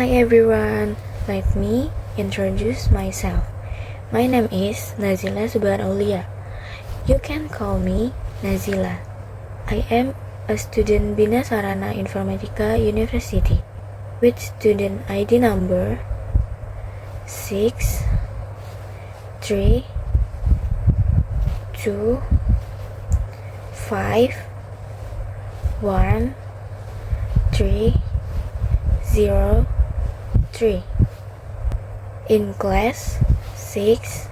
Hi everyone, let me introduce myself. My name is Nazila Subhanaulia. You can call me Nazila. I am a student Bina Sarana Informatika University with student ID number 6 3 2 5 1 3 0 3 in class 6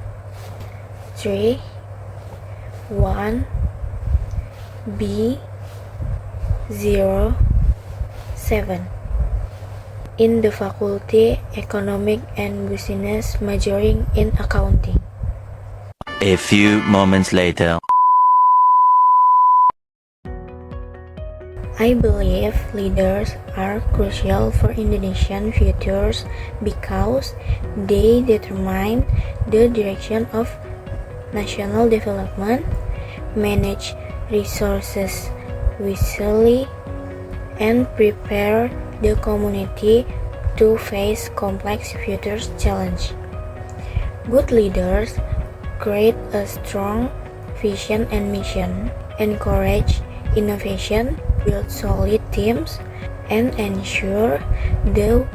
3 1 B 0 7 in the faculty Economic and Business majoring in accounting. A few moments later. I believe leaders are crucial for Indonesian futures because they determine the direction of national development, manage resources wisely, and prepare the community to face complex future challenges. Good leaders create a strong vision and mission, encourage innovation, build solid teams, and ensure the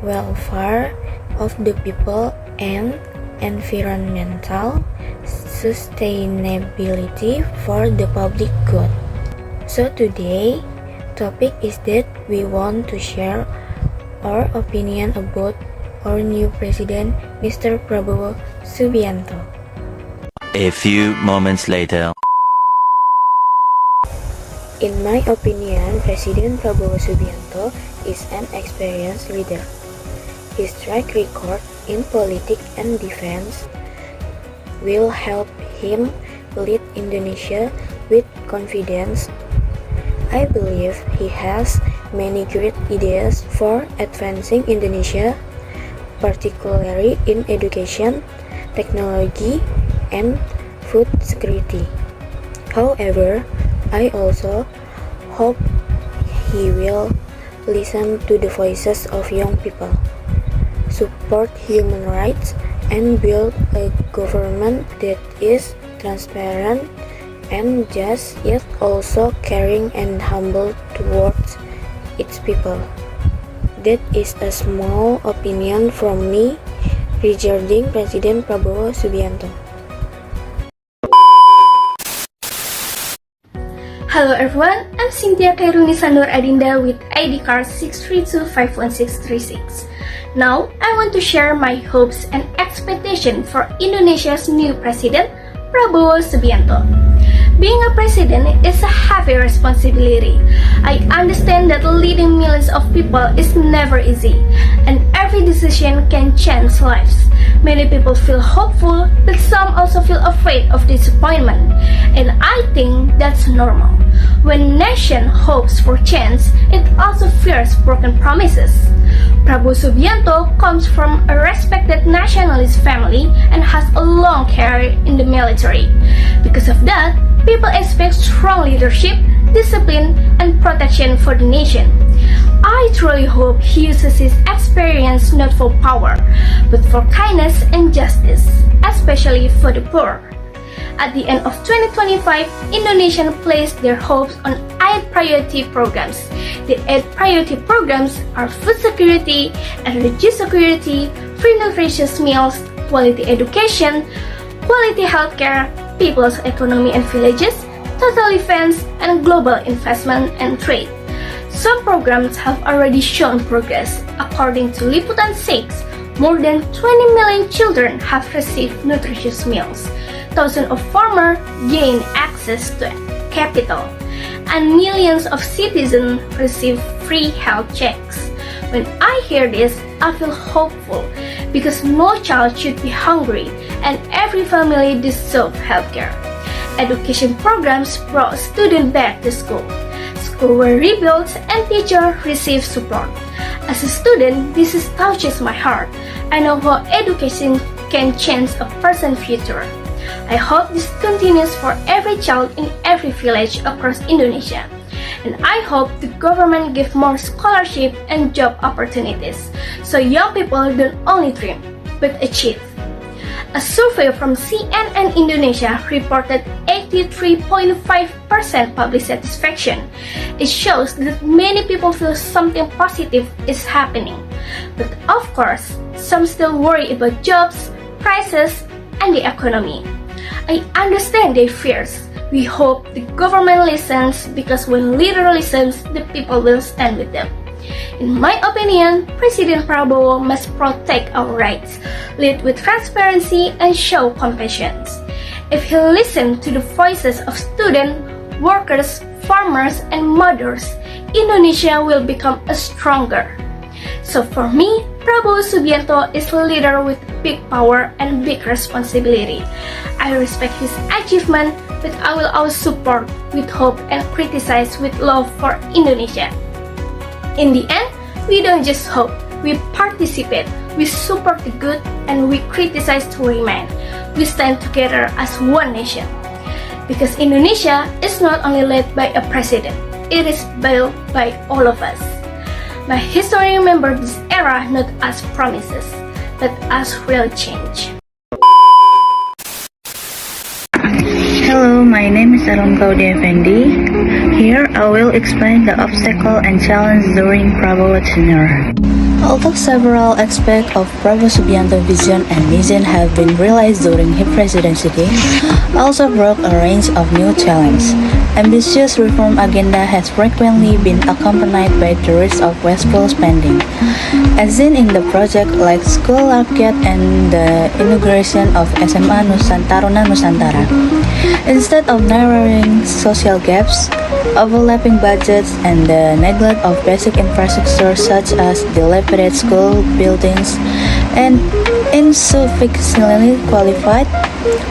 welfare of the people and environmental sustainability for the public good. So today, topic is that we want to share our opinion about our new president, Mr. Prabowo Subianto. A few moments later. In my opinion, President Prabowo Subianto is an experienced leader. His track record in politics and defense will help him lead Indonesia with confidence. I believe he has many great ideas for advancing Indonesia, particularly in education, technology, and food security. However, I also hope he will listen to the voices of young people, support human rights, and build a government that is transparent and just, yet also caring and humble towards its people. That is a small opinion from me regarding President Prabowo Subianto. Hello everyone, I'm Cynthia Khairuni Sanur Adinda with ID card 6325166. Now, I want to share my hopes and expectations for Indonesia's new president, Prabowo Subianto. Being a president is a heavy responsibility. I understand that leading millions of people is never easy, and every decision can change lives. Many people feel hopeful, but some also feel afraid of disappointment, and I think that's normal. When nation hopes for change, it also fears broken promises. Prabowo Subianto comes from a respected nationalist family and has a long career in the military. Because of that, people expect strong leadership, discipline, and protection for the nation. I truly hope he uses his experience not for power, but for kindness and justice, especially for the poor. At the end of 2025, Indonesians placed their hopes on 8 priority programs. The 8 priority programs are food security, energy security, free nutritious meals, quality education, quality healthcare, people's economy and villages, total defense, and global investment and trade. Some programs have already shown progress. According to Liputan 6, more than 20 million children have received nutritious meals. Thousands of farmers gain access to capital, and millions of citizens receive free health checks. When I hear this, I feel hopeful because no child should be hungry and every family deserves healthcare. Education programs brought students back to school. Schools were rebuilt and teachers received support. As a student, this touches my heart. I know how education can change a person's future. I hope this continues for every child in every village across Indonesia. And I hope the government give more scholarship and job opportunities so young people don't only dream, but achieve. A survey from CNN Indonesia reported 83.5% public satisfaction. It shows that many people feel something positive is happening. But of course, some still worry about jobs, prices, and the economy. I understand their fears. We hope the government listens, because when leader listens, the people will stand with them. In my opinion, President Prabowo must protect our rights, lead with transparency, and show compassion. If he listens to the voices of students, workers, farmers, and mothers, Indonesia will become stronger. So for me, Prabowo Subianto is a leader with big power and big responsibility. I respect his achievement, but I will always support with hope and criticize with love for Indonesia. In the end, we don't just hope, we participate, we support the good, and we criticize to remain. We stand together as one nation. Because Indonesia is not only led by a president, it is built by all of us. My history remembers this era not as promises, but as real change. Hello, my name is Aram Claudia Effendi. Here I will explain the obstacle and challenge during Prabowo tenure. Although several aspects of Prabowo Subianto vision and mission have been realized during his presidency, also brought a range of new challenges. Ambitious reform agenda has frequently been accompanied by the risk of wasteful spending, as seen in the project like School Rakyat and the inauguration of SMA Taruna Nusantara. Instead of narrowing social gaps, overlapping budgets, and the neglect of basic infrastructure such as dilapidated school buildings and insufficiently qualified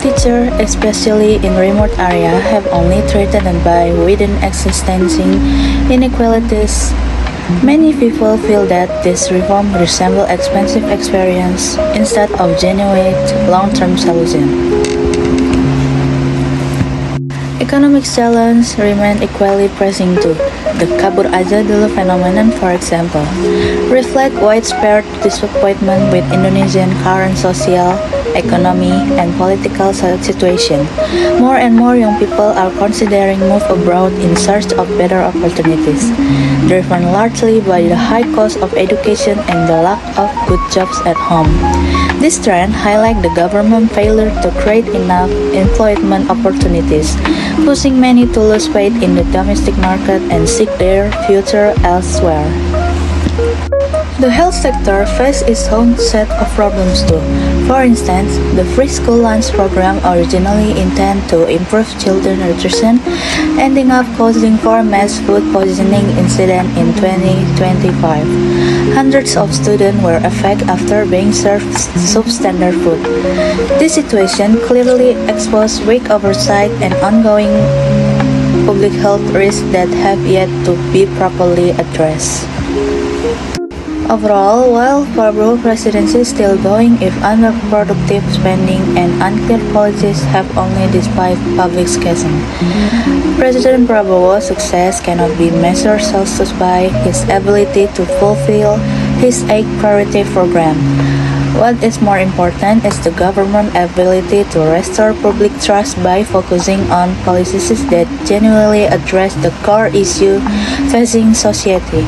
teachers, especially in remote areas, have only threatened by within existing inequalities. Many people feel that this reform resembles expensive experience instead of genuine long-term solution. Economic challenges remain equally pressing too. The kabur aja dulu phenomenon, for example, reflect widespread disappointment with Indonesian current social, economy, and political situation. More and more young people are considering move abroad in search of better opportunities, driven largely by the high cost of education and the lack of good jobs at home. This trend highlights the government failure to create enough employment opportunities, pushing many to lose faith in the domestic market and seek their future elsewhere. The health sector faces its own set of problems too. For instance, the free school lunch program originally intended to improve children's nutrition, ending up causing four mass food poisoning incidents in 2025. Hundreds of students were affected after being served substandard food. This situation clearly exposed weak oversight and ongoing public health risks that have yet to be properly addressed. Overall, while Prabowo presidency is still going, if underproductive spending and unclear policies have only despite public schism, President Prabowo's success cannot be measured solely by his ability to fulfill his 8 priority program. What is more important is the government's ability to restore public trust by focusing on policies that genuinely address the core issue facing society.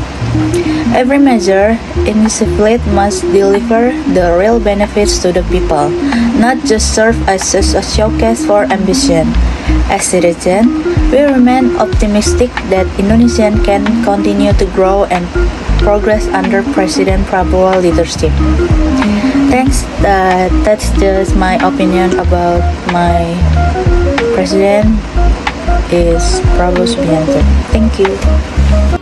Every measure initiated must deliver the real benefits to the people, not just serve as a showcase for ambition. As citizens, we remain optimistic that Indonesia can continue to grow and progress under President Prabowo leadership. Thanks. That's just my opinion about my president is Prabowo Subianto. Thank you.